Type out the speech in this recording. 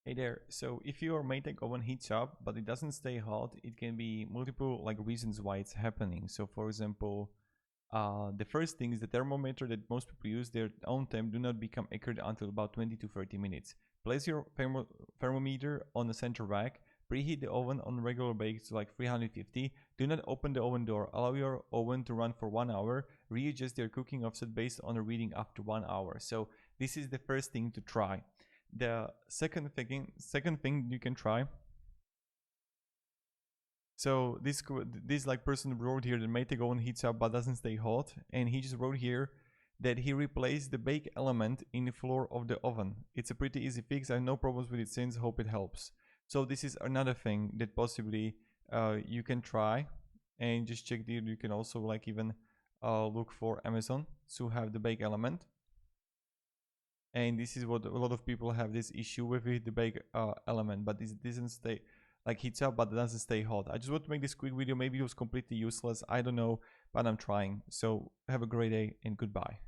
Hey there. So if your Maytag oven heats up but it doesn't stay hot, it can be multiple reasons why it's happening. So for example, the first thing is the thermometer that most people use, their own temp do not become accurate until about 20 to 30 minutes. Place your thermometer on the center rack. Preheat the oven on regular bake to 350. Do not open the oven door. Allow your oven to run for 1 hour. Readjust your cooking offset based on a reading after 1 hour. So this is the first thing to try. The second thing you can try. So this person wrote here that Maytag oven heats up but doesn't stay hot, and he just wrote here that he replaced the bake element in the floor of the oven. It's a pretty easy fix. I have no problems with it since. Hope it helps. So this is another thing that possibly you can try, and just check the. You can also even look for Amazon to have the bake element. And this is what a lot of people have this issue with the bake element, but this doesn't stay heats up but it doesn't stay hot. I just want to make this quick video. Maybe it was completely useless, I don't know, but I'm trying. So have a great day and goodbye.